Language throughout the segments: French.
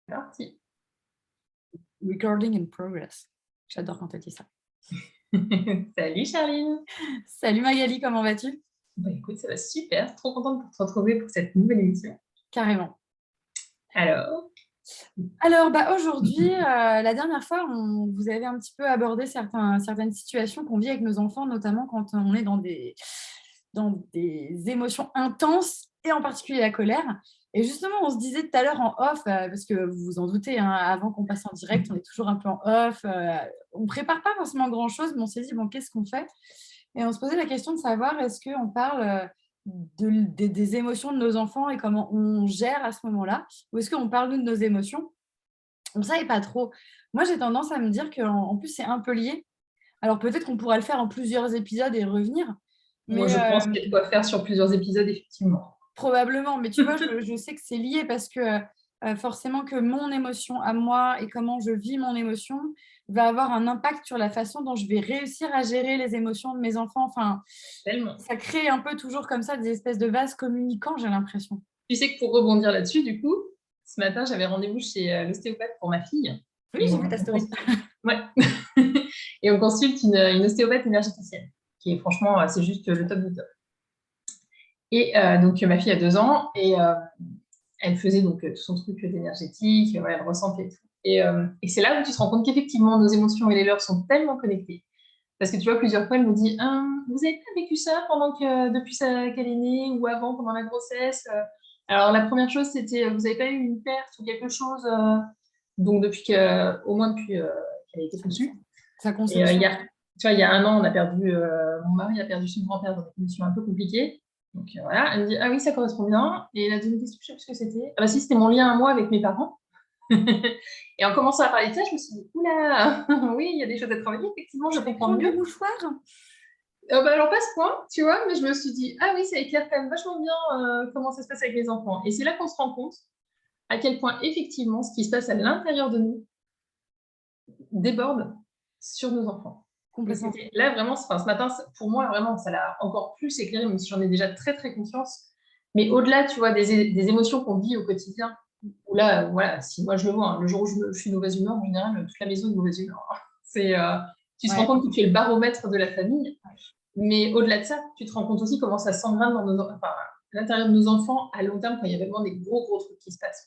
Parti. Recording in progress. J'adore quand tu dis ça. Salut Charline. Salut Magali, comment vas-tu? Bah écoute, ça va super. Trop contente de te retrouver pour cette nouvelle émission. Carrément. Alors, Aujourd'hui, la dernière fois, vous avez un petit peu abordé certaines situations qu'on vit avec nos enfants, notamment quand on est dans des émotions intenses, et en particulier la colère. Et justement, on se disait tout à l'heure en off, parce que vous vous en doutez, hein, avant qu'on passe en direct, on est toujours un peu en off. On ne prépare pas forcément grand-chose, mais on s'est dit, bon, qu'est-ce qu'on fait? Et on se posait la question de savoir, est-ce qu'on parle des émotions de nos enfants et comment on gère à ce moment-là? Ou est-ce qu'on parle, nous, de nos émotions? On ne savait pas trop. Moi, j'ai tendance à me dire qu'en plus, c'est un peu lié. Alors, peut-être qu'on pourra le faire en plusieurs épisodes et revenir. moi Mais je pense qu'il y a de quoi faire sur plusieurs épisodes, effectivement. probablement. Mais tu vois, je sais que c'est lié parce que forcément que mon émotion à moi et comment je vis mon émotion va avoir un impact sur la façon dont je vais réussir à gérer les émotions de mes enfants. Enfin, Tellement. ça crée un peu toujours comme ça des espèces de vases communicants, j'ai l'impression. Tu sais que pour rebondir là-dessus, du coup, ce matin, j'avais rendez-vous chez l'ostéopathe pour ma fille. Oui, Et j'ai vu ta story. Ouais. Et on consulte une ostéopathe énergéticienne, qui est franchement, c'est juste le top du top. Et donc, ma fille a 2 ans et elle faisait donc tout son truc d'énergétique, voilà, elle ressentait tout. Et c'est là où tu te rends compte qu'effectivement, nos émotions et les leurs sont tellement connectées. Parce que tu vois, plusieurs fois, elle me dit vous n'avez pas vécu ça depuis qu'elle est née ou avant, pendant la grossesse Alors, la première chose, c'était vous n'avez pas eu une perte ou quelque chose donc, au moins depuis qu'elle a été conçue. Sa Et conception. tu vois, il y a 1 an, mon mari a perdu son grand-père dans des conditions un peu compliquées. Donc voilà, elle me dit ah oui, ça correspond bien. Et la deuxième question, je sais plus ce que c'était. Ah bah si, c'était mon lien à moi avec mes parents. Et en commençant à parler de ça, je me suis dit oula, oui, il y a des choses à travailler. Effectivement, je comprends Prendre le mieux. mouchoir. Bah alors pas ce point, tu vois, mais je me suis dit ah oui, ça éclaire quand même vachement bien comment ça se passe avec les enfants. Et c'est là qu'on se rend compte à quel point effectivement ce qui se passe à l'intérieur de nous déborde sur nos enfants. Et Complètement. c'était là vraiment, ce matin, pour moi, vraiment, ça l'a encore plus éclairé, même si j'en ai déjà très, très conscience. Mais au-delà, tu vois, des émotions qu'on vit au quotidien, où là, voilà, si moi je le vois, hein, le jour où je suis de mauvaise humeur, en général, toute la maison est de mauvaise humeur. Hein. Tu te rends Ouais. compte que tu es le baromètre de la famille, mais au-delà de ça, tu te rends compte aussi comment ça s'engrane à l'intérieur de nos enfants à long terme quand il y a vraiment des gros, gros trucs qui se passent.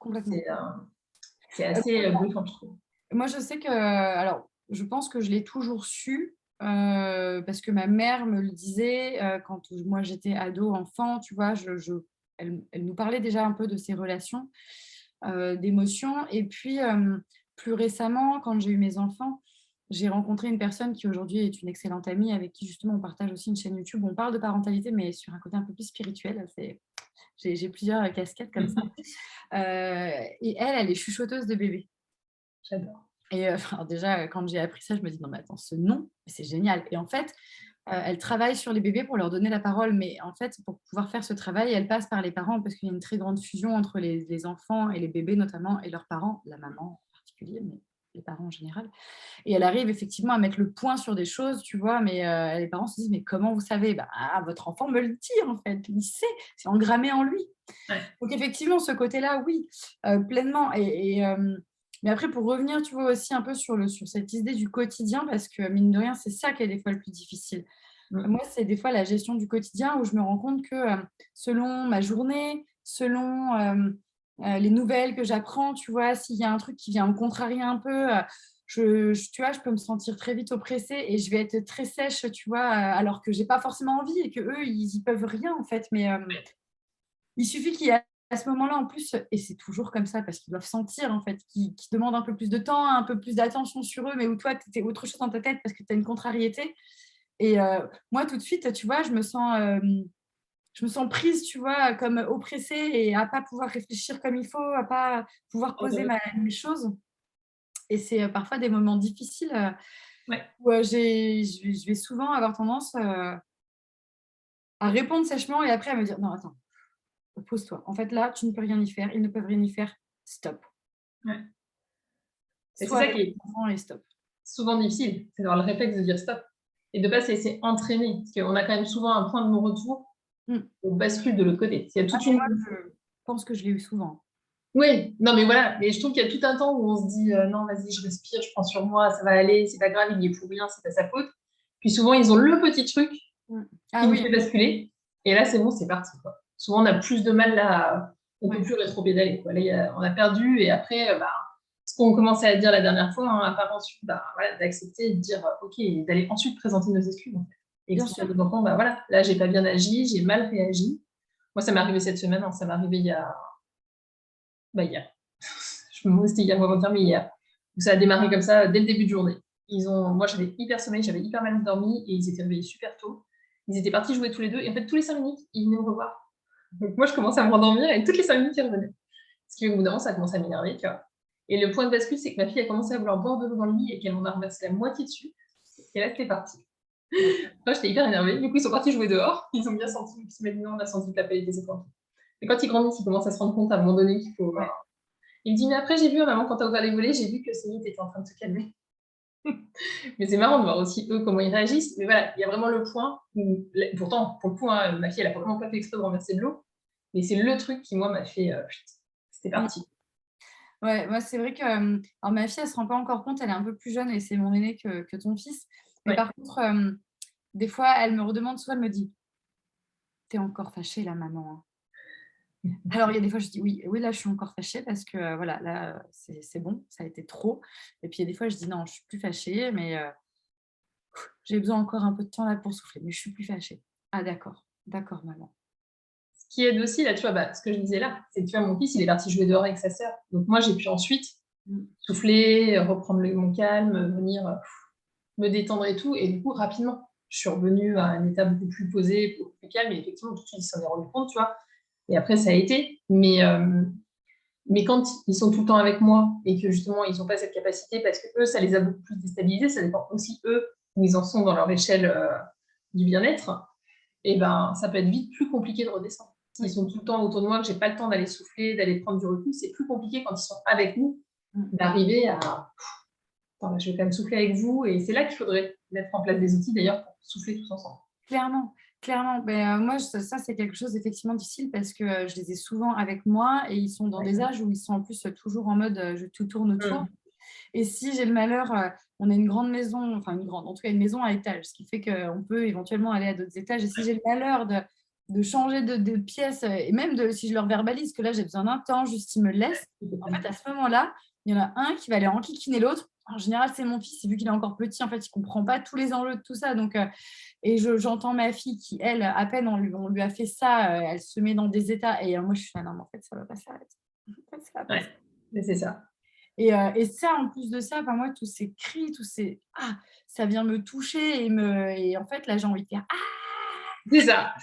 Complètement. C'est assez bluffant, je trouve. Moi, je sais que, alors, je pense que je l'ai toujours su, parce que ma mère me le disait, quand moi j'étais ado, enfant, tu vois? Elle nous parlait déjà un peu de ces relations, d'émotions. Et puis, plus récemment, quand j'ai eu mes enfants, j'ai rencontré une personne qui aujourd'hui est une excellente amie, avec qui justement on partage aussi une chaîne YouTube. On parle de parentalité, mais sur un côté un peu plus spirituel. J'ai plusieurs casquettes comme ça. Et elle est chuchoteuse de bébé. J'adore. Et alors déjà, quand j'ai appris ça, je me dis: «Non mais attends, ce nom, c'est génial». Et en fait, elle travaille sur les bébés pour leur donner la parole, mais en fait, pour pouvoir faire ce travail, elle passe par les parents parce qu'il y a une très grande fusion entre les enfants et les bébés notamment et leurs parents, la maman en particulier, mais les parents en général. Et elle arrive effectivement à mettre le point sur des choses, tu vois? Mais les parents se disent: «Mais comment vous savez?» «Bah, votre enfant me le dit en fait, il sait, c'est engrammé en lui». Ouais. Donc effectivement, ce côté-là, oui, pleinement. Mais après, pour revenir, tu vois, aussi un peu sur cette idée du quotidien, parce que mine de rien, c'est ça qui est des fois le plus difficile. Mm. Moi, c'est des fois la gestion du quotidien où je me rends compte que, selon ma journée, selon, les nouvelles que j'apprends, tu vois, s'il y a un truc qui vient me contrarier un peu, tu vois, je peux me sentir très vite oppressée et je vais être très sèche, tu vois, alors que j'ai pas forcément envie et qu'eux, ils y peuvent rien, en fait. Mais, il suffit qu'il y ait à ce moment-là, en plus, et c'est toujours comme ça parce qu'ils doivent sentir, en fait, qu'ils demandent un peu plus de temps, un peu plus d'attention sur eux, mais où toi, tu es autre chose dans ta tête parce que tu as une contrariété. Et moi, tout de suite, tu vois, je me sens prise, tu vois, comme oppressée et à pas pouvoir réfléchir comme il faut, à pas pouvoir Oh, bah poser oui. mes choses. Et c'est parfois des moments difficiles Ouais. où je vais souvent avoir tendance à répondre sèchement et après à me dire: «Non, attends, pose-toi. En fait, là, tu ne peux rien y faire. Ils ne peuvent rien y faire. Stop. Ouais. Et c'est Sois ça avec qui est ton enfant et stop». souvent difficile, c'est d'avoir le réflexe de dire stop et de pas se laisser entraîner. Parce qu'on a quand même souvent un point de non-retour, Mmh. on bascule de l'autre côté. Il y a Ah toute mais une. moi, je pense que je l'ai eu souvent. Oui, non, mais voilà. Mais je trouve qu'il y a tout un temps où on se dit non, vas-y, je respire, je prends sur moi, ça va aller, c'est pas grave, il y est pour rien, c'est pas sa faute. Puis souvent, ils ont le petit truc Ah qui nous oui, fait basculer. Et là, c'est bon, c'est parti, quoi. Souvent, on a plus de mal là, on peut ouais, plus rétro-pédaler, quoi. Là, on a perdu et après, bah, ce qu'on commençait à dire la dernière fois, hein, à part ensuite, bah, voilà, d'accepter, de dire ok, et d'aller ensuite présenter nos excuses, en fait. Et bien expliquer sûr. à nos enfants, bah voilà, là, j'ai pas bien agi, j'ai mal réagi. Moi, ça m'est arrivé cette semaine, hein, ça m'est arrivé hier. C'était hier ou avant-hier, mais hier. Donc, ça a démarré comme ça dès le début de journée. Moi, j'avais hyper sommeil, j'avais hyper mal dormi et ils étaient réveillés super tôt. Ils étaient partis jouer tous les deux et en fait, tous les 5 minutes, ils venaient me revoir. Donc, moi, je commençais à me rendormir et toutes les 5 minutes, ils revenaient. Ce qui, au bout d'un moment, ça a commencé à m'énerver, tu vois. Et le point de bascule, c'est que ma fille a commencé à vouloir boire de l'eau dans le lit et qu'elle en a renversé la moitié dessus. Et là, c'était parti. Moi, j'étais hyper énervée. Du coup, ils sont partis jouer dehors. Ils ont bien senti, maintenant, on a senti que la paix était séquente. Et quand ils grandissent, ils commencent à se rendre compte à un moment donné qu'il faut. Ouais, Il me dit, mais après, j'ai vu, maman, quand t'as ouvert les volets, j'ai vu que Céline était en train de se calmer. Mais c'est marrant de voir aussi eux comment ils réagissent. Mais voilà, il y a vraiment le point où, pourtant, pour le coup, hein, ma fille, elle a vraiment pas fait exprès de renverser de l'eau. Mais c'est le truc qui, moi, m'a fait. C'était parti. ouais, moi, c'est vrai que alors ma fille, elle se rend pas encore compte, elle est un peu plus jeune et c'est mon aînée que ton fils. Mais Ouais. par contre, des fois, elle me redemande souvent, elle me dit, t'es encore fâchée là, maman, hein. Alors, il y a des fois, je dis oui, oui, là, je suis encore fâchée parce que voilà, là, c'est bon, ça a été trop. Et puis, il y a des fois, je dis non, je suis plus fâchée, mais j'ai besoin encore un peu de temps là pour souffler, mais je suis plus fâchée. Ah, d'accord, d'accord, maman. Ce qui aide aussi, là, tu vois, bah, ce que je disais là, c'est que tu vois, mon fils, il est parti jouer dehors avec sa sœur. Donc, moi, j'ai pu ensuite Mm. souffler, reprendre mon calme, venir me détendre et tout. Et du coup, rapidement, je suis revenue à un état beaucoup plus posé, beaucoup plus calme. Et effectivement, tout de suite, ils s'en est rendu compte, tu vois. Et après, ça a été. Mais quand ils sont tout le temps avec moi et que justement, ils n'ont pas cette capacité parce que eux, ça les a beaucoup plus déstabilisés, ça dépend aussi eux où ils en sont dans leur échelle du bien-être, et ben, ça peut être vite plus compliqué de redescendre. S'ils Oui. sont tout le temps autour de moi, que j'ai pas le temps d'aller souffler, d'aller prendre du recul, c'est plus compliqué quand ils sont avec nous Mm. d'arriver à attends, je vais quand même souffler avec vous. Et c'est là qu'il faudrait mettre en place des outils d'ailleurs pour souffler tous ensemble. Clairement, clairement. Ben, moi, ça, c'est quelque chose d'effectivement difficile parce que je les ai souvent avec moi et ils sont dans Ouais. des âges où ils sont en plus toujours en mode je tout tourne autour. Mmh. Et si j'ai le malheur, on a une grande maison, enfin une grande, en tout cas une maison à étage, ce qui fait qu'on peut éventuellement aller à d'autres étages. Et si j'ai le malheur de changer de pièce, et même si je leur verbalise que là j'ai besoin d'un temps, juste ils me laissent, en fait à ce moment-là, il y en a un qui va aller enquiquiner l'autre. En général, c'est mon fils, et vu qu'il est encore petit, en fait, il ne comprend pas tous les enjeux de tout ça. Donc, et j'entends ma fille qui, elle, à peine on lui a fait ça, elle se met dans des états. Et moi, je suis là, non, mais en fait, ça ne va pas s'arrêter. En fait, ça va pas Ouais, mais c'est ça. et ça, en plus de ça, moi, tous ces cris, ça vient me toucher et en fait, là, j'ai envie de faire ah! C'est ça.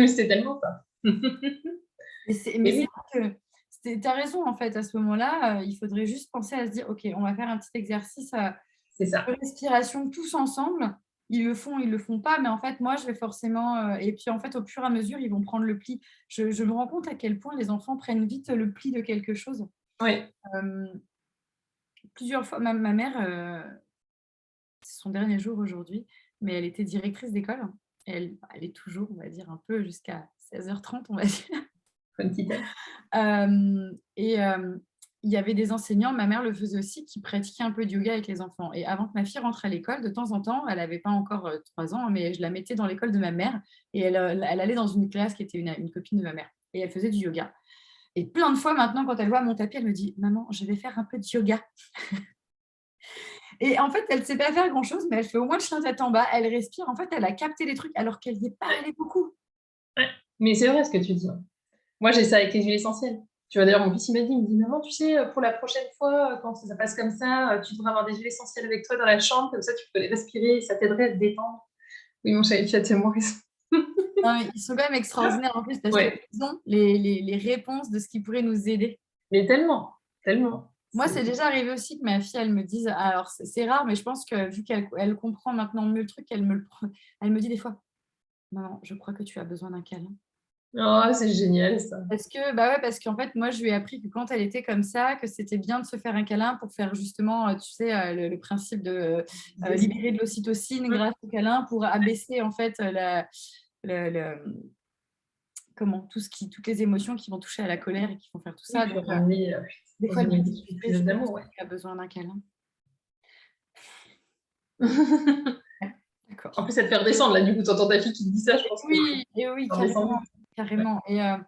C'est tellement ça. Mais Et c'est oui, vrai que tu as raison, en fait, à ce moment-là, il faudrait juste penser à se dire, OK, on va faire un petit exercice c'est ça. de respiration tous ensemble. Ils le font pas, mais en fait, moi, je vais forcément. Et puis, en fait, au fur et à mesure, ils vont prendre le pli. Je me rends compte à quel point les enfants prennent vite le pli de quelque chose. Oui. Euh, Plusieurs fois, ma mère, c'est son dernier jour aujourd'hui, mais elle était directrice d'école. Et elle est toujours, on va dire, un peu jusqu'à 16h30, on va dire. Comme petite tête. Et il y avait des enseignants, ma mère le faisait aussi, qui pratiquaient un peu de yoga avec les enfants. Et avant que ma fille rentre à l'école, de temps en temps, elle n'avait pas encore 3 ans, mais je la mettais dans l'école de ma mère. Et elle allait dans une classe qui était une copine de ma mère. Et elle faisait du yoga. Et plein de fois maintenant, quand elle voit mon tapis, elle me dit « Maman, je vais faire un peu de yoga ». Et en fait, elle ne sait pas faire grand-chose, mais elle fait au moins le chien tête en bas, elle respire. En fait, elle a capté les trucs alors qu'elle n'y est pas Ouais. allée beaucoup. Ouais. Mais c'est vrai ce que tu dis. Moi, j'ai ça avec les huiles essentielles. Tu vois, d'ailleurs, mon fils, il me dit, maman, tu sais, pour la prochaine fois, quand ça passe comme ça, tu devrais avoir des huiles essentielles avec toi dans la chambre, comme ça, tu peux les respirer, et ça t'aiderait à te détendre. Oui, mon chéri, tu as tellement raison. Non, mais ils sont quand même extraordinaires en plus parce Ouais, qu'ils ont les réponses de ce qui pourrait nous aider. mais tellement, tellement. Moi, c'est déjà arrivé aussi que ma fille, elle me dise, alors c'est rare, mais je pense que vu qu'elle comprend maintenant mieux le truc, elle me dit des fois, maman, je crois que tu as besoin d'un câlin. Oh, c'est génial, ça. Bah ouais, parce qu'en fait, moi, je lui ai appris que quand elle était comme ça, que c'était bien de se faire un câlin pour faire justement, tu sais, le principe de libérer de l'ocytocine grâce au câlin pour abaisser en fait le- toutes les émotions qui vont toucher à la colère et qui vont faire tout Oui, ça. puis Donc, ramener des dans fois, de une me disputer, émotion je pense d'amour, ouais. qu'il a besoin d'un câlin. Ouais, En d'accord. plus, ça te fait redescendre, là, du coup, t'entends ta fille qui te dit ça, je pense que Et oui, ça redescend carrément, vite. Ouais. carrément. Et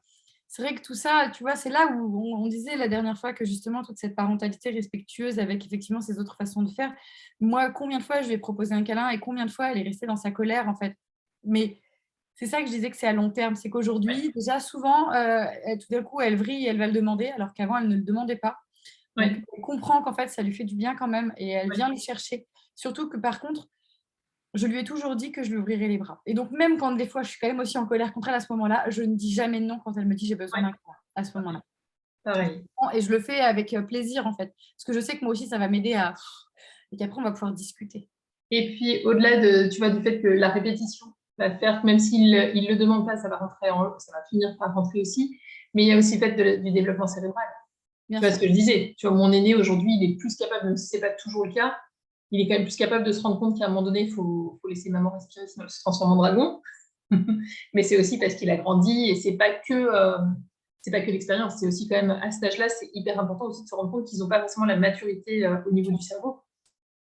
c'est vrai que tout ça, tu vois, c'est là où on disait la dernière fois que justement toute cette parentalité respectueuse avec effectivement ces autres façons de faire. Moi, combien de fois je lui ai proposé un câlin et combien de fois elle est restée dans sa colère, en fait. Mais c'est ça que je disais que c'est à long terme, c'est Ouais. qu'aujourd'hui, déjà souvent, tout d'un coup, elle vrille et elle va le demander, alors qu'avant, elle ne le demandait pas. Donc, Ouais. elle comprend qu'en fait, ça lui fait du bien quand même et elle Ouais. vient le chercher. Surtout que par contre, je lui ai toujours dit que je lui ouvrirais les bras. Et donc, même quand des fois, je suis quand même aussi en colère contre elle à ce moment-là, je ne dis jamais non quand elle me dit j'ai besoin Ouais. d'un câlin à ce moment-là. Pareil. Et je le fais avec plaisir, en fait. Parce que je sais que moi aussi, ça va m'aider à. Et qu'après, on va pouvoir discuter. Et puis, au-delà de, tu vois, du fait que la répétition va faire que même s'il ne le demande pas, ça va ça va finir par rentrer aussi. Mais il y a aussi le fait du développement cérébral. Bien Tu vois sûr. ce que je disais. Tu vois, mon aîné, aujourd'hui, il est plus capable, même si c'est pas toujours le cas, il est quand même plus capable de se rendre compte qu'à un moment donné, faut laisser maman respirer, sinon elle se transforme en dragon. Mais c'est aussi parce qu'il a grandi et c'est pas que l'expérience. C'est aussi quand même, à cet âge-là, c'est hyper important aussi de se rendre compte qu'ils n'ont pas forcément la maturité au niveau du cerveau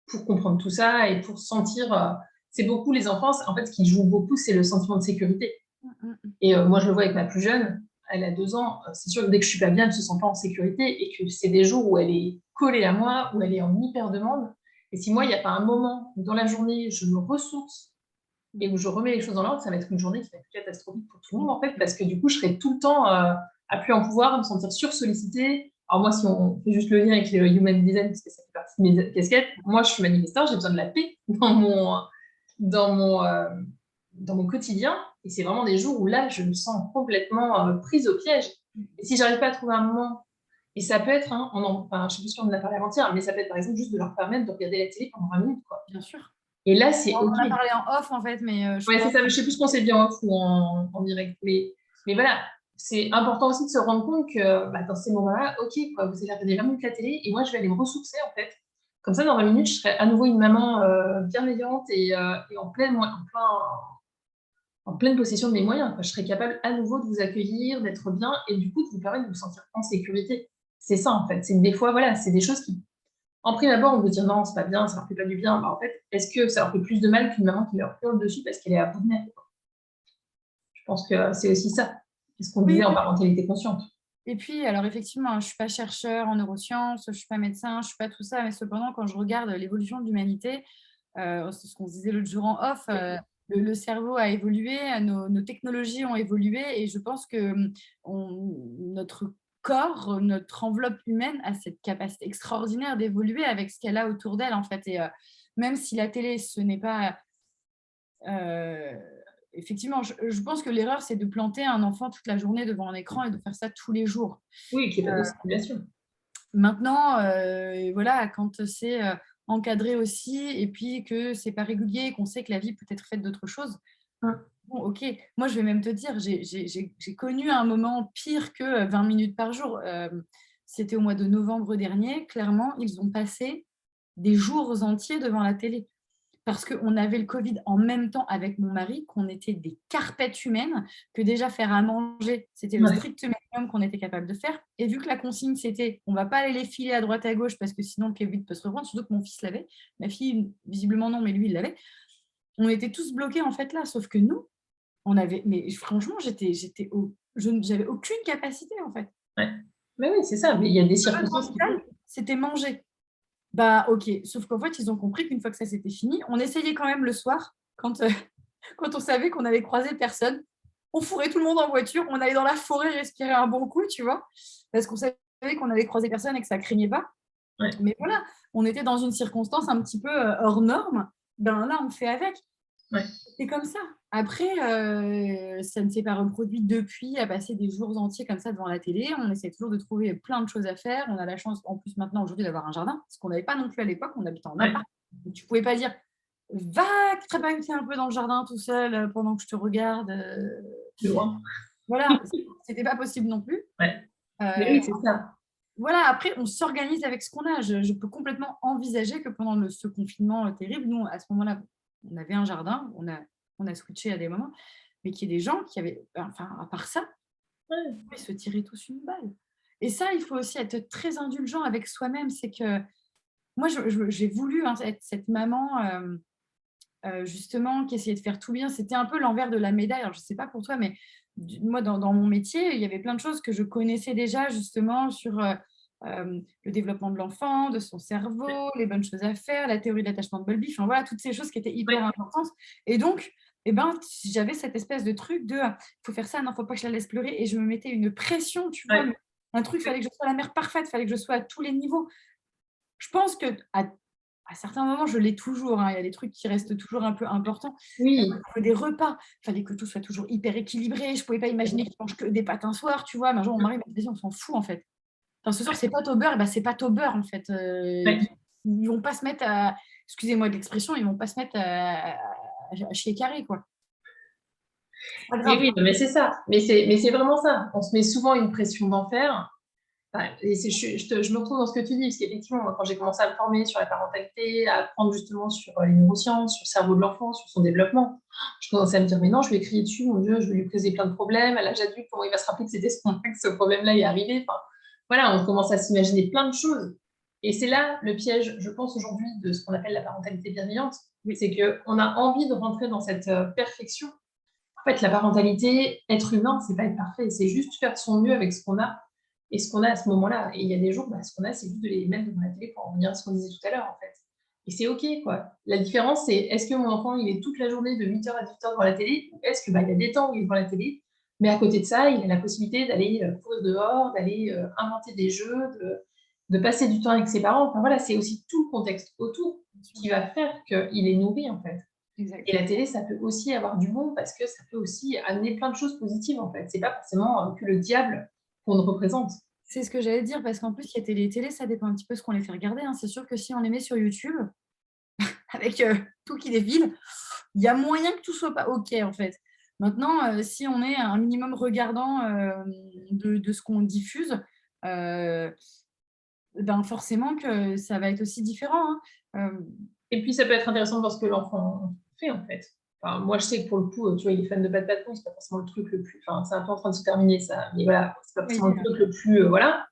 pour comprendre tout ça et pour sentir. C'est beaucoup les enfants, en fait, ce qui joue beaucoup, c'est le sentiment de sécurité. Et moi, je le vois avec ma plus jeune, elle a 2 ans. C'est sûr que dès que je suis pas bien, elle ne se sent pas en sécurité et que c'est des jours où elle est collée à moi, où elle est en hyper demande. Et si moi, il n'y a pas un moment où dans la journée, je me ressource et où je remets les choses en ordre, ça va être une journée qui va être catastrophique pour tout le monde, en fait, parce que du coup, je serai tout le temps à plus en pouvoir, à me sentir sursollicitée. Alors moi, si on fait juste le lien avec le human design, parce que ça fait partie de mes casquettes, moi, je suis manifesteur, j'ai besoin de la paix dans mon, euh, dans mon quotidien. Et c'est vraiment des jours où là, je me sens complètement prise au piège. Et si j'arrive pas à trouver un moment, et ça peut être, hein, enfin, je sais plus si on en a parlé avant-hier, mais ça peut être par exemple juste de leur permettre de regarder la télé pendant 20 minutes, quoi. Bien sûr. Et là, On c'est OK. en a parlé en off, en fait, mais je Ouais, crois. c'est ça. Je sais plus ce qu'on s'est dit en off ou en direct. Mais voilà, c'est important aussi de se rendre compte que bah, dans ces moments-là, OK, quoi, vous allez regarder 20 minutes la télé et moi, je vais aller me ressourcer, en fait. Comme ça, dans 20 minutes, je serai à nouveau une maman bienveillante et en pleine possession de mes moyens, quoi. Je serai capable à nouveau de vous accueillir, d'être bien et du coup de vous permettre de vous sentir en sécurité. C'est ça, en fait. C'est des fois, voilà, c'est des choses qui, en prime abord, on peut dire non, c'est pas bien, ça leur fait pas du bien. Bah, en fait, est-ce que ça leur fait plus de mal qu'une maman qui leur hurle dessus parce qu'elle est à bout de nerfs? Je pense que c'est aussi ça. C'est ce qu'on Oui, disait en oui. parentalité consciente. Et puis, alors effectivement, je ne suis pas chercheur en neurosciences, je ne suis pas médecin, je ne suis pas tout ça, mais cependant, quand je regarde l'évolution de l'humanité, c'est ce qu'on se disait l'autre jour en off, le cerveau a évolué, nos technologies ont évolué et je pense que notre corps, notre enveloppe humaine a cette capacité extraordinaire d'évoluer avec ce qu'elle a autour d'elle, en fait. Et même si la télé, ce n'est pas... euh, effectivement, je pense que l'erreur, c'est de planter un enfant toute la journée devant un écran et de faire ça tous les jours. Oui, qu'il n'y ait pas de stimulation. Maintenant, voilà, quand c'est encadré aussi et puis que c'est pas régulier, qu'on sait que la vie peut être faite d'autres choses, bon, OK. Moi, je vais même te dire, j'ai connu un moment pire que 20 minutes par jour. C'était au mois de novembre dernier. Clairement, ils ont passé des jours entiers devant la télé parce qu'on avait le Covid en même temps avec mon mari, qu'on était des carpettes humaines, que déjà faire à manger, c'était le Ouais. strict minimum qu'on était capable de faire. Et vu que la consigne, c'était on ne va pas aller les filer à droite à gauche parce que sinon le Covid peut se reprendre, surtout que mon fils l'avait, ma fille, visiblement non, mais lui, il l'avait. On était tous bloqués en fait là, sauf que nous, on avait. Mais franchement, j'avais aucune capacité en fait. Ouais. Mais oui, c'est ça. Mais il y a des circonstances qui font. C'était manger. Bah ok, sauf qu'en fait, ils ont compris qu'une fois que ça c'était fini, on essayait quand même le soir, quand on savait qu'on allait croiser personne, on fourrait tout le monde en voiture, on allait dans la forêt respirer un bon coup, tu vois, parce qu'on savait qu'on allait croiser personne et que ça craignait pas. Ouais. Mais voilà, on était dans une circonstance un petit peu hors norme, ben là, on fait avec. Ouais. C'est comme ça. Après, ça ne s'est pas reproduit depuis, à passer des jours entiers comme ça devant la télé. On essaie toujours de trouver plein de choses à faire. On a la chance, en plus maintenant, aujourd'hui, d'avoir un jardin, ce qu'on n'avait pas non plus à l'époque. On habitait en Ouais. appart. Donc, tu ne pouvais pas dire, va trépailler un peu dans le jardin tout seul pendant que je te regarde. De loin. Voilà, c'était pas possible non plus. Ouais. Mais Euh, oui, c'est ça. voilà, après, on s'organise avec ce qu'on a. Je peux complètement envisager que pendant ce confinement terrible, nous, à ce moment-là, on avait un jardin, on a switché à des moments, mais qu'il y ait des gens qui avaient, enfin, à part ça, Ouais. ils se tiraient tous une balle. Et ça, il faut aussi être très indulgent avec soi-même. C'est que moi, j'ai voulu, hein, être cette maman, justement, qui essayait de faire tout bien. C'était un peu l'envers de la médaille. Alors, je ne sais pas pour toi, mais moi, dans mon métier, il y avait plein de choses que je connaissais déjà, justement, sur le développement de l'enfant, de son cerveau, les bonnes choses à faire, la théorie de l'attachement de Bowlby, enfin voilà, toutes ces choses qui étaient hyper Ouais. importantes. Et donc, eh ben, j'avais cette espèce de truc de il faut faire ça, non, faut pas que je la laisse pleurer. Et je me mettais une pression, tu vois, Ouais. un truc, il fallait que je sois la mère parfaite, il fallait que je sois à tous les niveaux. Je pense qu'à à certains moments, je l'ai toujours, hein, il y a des trucs qui restent toujours un peu importants. Oui. Au niveau des repas, il fallait que tout soit toujours hyper équilibré. Je ne pouvais pas imaginer qu'ils mangent que des pâtes un soir, tu vois? Mais un jour, mon mari m'a dit: «Vas-y, on s'en fout, en fait. Enfin, ce soir, c'est pâtes au beurre, c'est pâtes au beurre, en fait». Ouais. Ils vont pas se mettre à excusez-moi de l'expression, ils vont pas se mettre à chier carré, quoi. C'est pas Mais grave. oui, non, mais c'est ça. Mais c'est vraiment ça. On se met souvent une pression d'enfer. Enfin, et je me retrouve dans ce que tu dis, parce qu'effectivement, moi, quand j'ai commencé à me former sur la parentalité, à apprendre justement sur les neurosciences, sur le cerveau de l'enfant, sur son développement, je commençais à me dire, mais non, je vais crier dessus, mon Dieu, je vais lui causer plein de problèmes. À l'âge adulte, comment il va se rappeler que c'était que ce problème-là est arrivé? Enfin, voilà, on commence à s'imaginer plein de choses. Et c'est là le piège, je pense, aujourd'hui, de ce qu'on appelle la parentalité bienveillante, Oui, c'est qu'on a envie de rentrer dans cette perfection. En fait, la parentalité, être humain, c'est pas être parfait, c'est juste faire de son mieux avec ce qu'on a et ce qu'on a à ce moment-là. Et il y a des jours, bah, ce qu'on a, c'est juste de les mettre devant la télé pour en revenir à ce qu'on disait tout à l'heure, en fait. Et c'est OK, quoi. La différence, c'est est-ce que mon enfant, il est toute la journée de 8h à 18h devant la télé, ou est-ce que, bah, il y a des temps où il est devant la télé, mais à côté de ça, il a la possibilité d'aller courir dehors, d'aller inventer des jeux, de passer du temps avec ses parents. Enfin voilà, c'est aussi tout le contexte autour bien sûr. qui va faire qu'il est nourri, en fait. Et Exact. la télé, ça peut aussi avoir du bon parce que ça peut aussi amener plein de choses positives, en fait. C'est pas forcément que le diable qu'on nous représente. C'est ce que j'allais dire parce qu'en plus, il y a télé, ça dépend un petit peu ce qu'on les fait regarder, hein. C'est sûr que si on les met sur YouTube avec, tout qui défile, il y a moyen que tout soit pas OK, en fait. Maintenant, si on est un minimum regardant, de ce qu'on diffuse, heu, ben, forcément que ça va être aussi différent, hein. Et puis, ça peut être intéressant de voir ce que l'enfant fait, en fait. Enfin, moi, je sais que pour le coup, tu vois, il est fan de Pat Patrouille, c'est pas forcément le truc le plus, enfin, c'est un peu en train de se terminer ça, mais voilà, c'est pas Oui, forcément le truc le plus, voilà.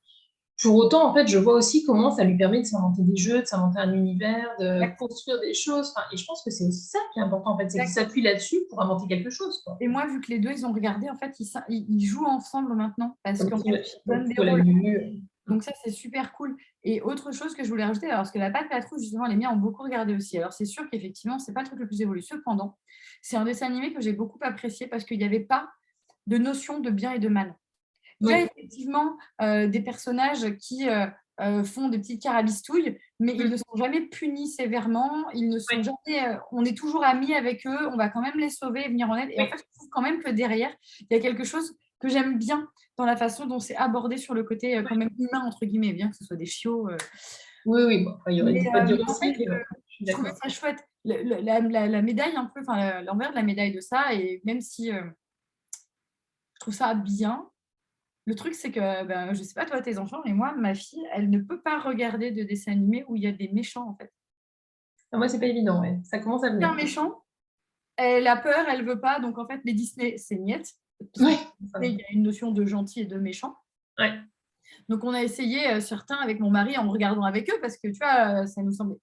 Pour autant, en fait, je vois aussi comment ça lui permet de s'inventer des jeux, de s'inventer un univers, de exact, construire des choses. Enfin, et je pense que c'est aussi ça qui est important, en fait, c'est qu'il exact. s'appuie là-dessus pour inventer quelque chose, quoi. Et moi, vu que les 2 ils ont regardé, en fait, ils jouent ensemble maintenant parce Comme qu'en si fait, ma ils fille, se pour le donnent des coup, elle a rôles. vu. Donc ça, c'est super cool. Et autre chose que je voulais rajouter, alors parce que la Patte Patrouille, justement, les miens ont beaucoup regardé aussi. Alors c'est sûr qu'effectivement, c'est pas le truc le plus évolué. Cependant, c'est un dessin animé que j'ai beaucoup apprécié parce qu'il n'y avait pas de notion de bien et de mal. Il y a Oui. effectivement des personnages qui font des petites carabistouilles, mais ils Mmh. ne sont jamais punis sévèrement. Ils ne sont Oui, jamais, on est toujours amis avec eux. On va quand même les sauver et venir en aide. Et en oui. fait, je trouve quand même que derrière, il y a quelque chose que j'aime bien dans la façon dont c'est abordé sur le côté quand même humain entre guillemets, bien que ce soit des chiots. Oui, oui, bon, après, il y aurait Mais, des pas dire en fait, aussi, je suis je trouvais d'accord. ça chouette. La médaille un peu, enfin l'envers de la médaille de ça, et même si je trouve ça bien. Le truc, c'est que, ben, je sais pas toi, tes enfants, mais moi, ma fille, elle ne peut pas regarder de dessins animés où il y a des méchants, en fait. Ah, moi, c'est pas évident, ouais. Ça commence à Il y a venir. un méchant, elle a peur, elle veut pas, donc en fait, les Disney, c'est niet, parce que Ouais, Disney, il y a une notion de gentil et de méchant. ouais. Donc on a essayé, certains avec mon mari en regardant avec eux parce que, tu vois, ça nous semblait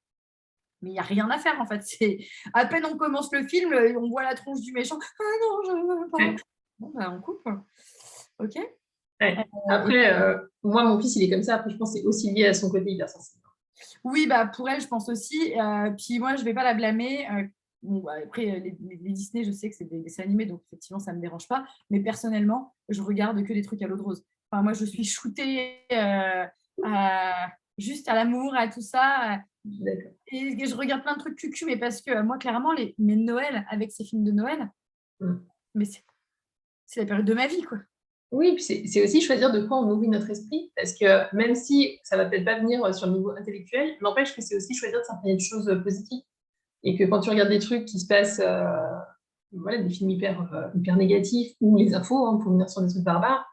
mais il y a rien à faire, en fait. C'est à peine on commence le film, on voit la tronche du méchant: «Ah non, je veux pas». Ouais, Bon, bah, on coupe. OK. ouais. Et Après, moi, mon fils, il est comme ça. Après, je pense que c'est aussi lié à son côté hypersensible. oui, bah, pour elle, je pense aussi. Puis moi, je vais pas la blâmer. Bon, bah, après, les Disney, je sais que c'est des dessins animés, donc effectivement, ça me dérange pas. Mais personnellement, je regarde que des trucs à l'eau de rose. Enfin, moi, je suis shootée à juste à l'amour, à tout ça. Je suis d'accord. Et je regarde plein de trucs cucu, mais parce que moi, clairement, mes Noël, avec ces films de Noël, Mmh. mais c'est la période de ma vie, quoi. Oui, puis c'est aussi choisir de quoi on nourrit notre esprit, parce que même si ça va peut-être pas venir, sur le niveau intellectuel, n'empêche que c'est aussi choisir de s'imprégner de choses, positives et que quand tu regardes des trucs qui se passent, voilà, des films hyper négatifs ou les infos, hein, pour venir sur des trucs barbares,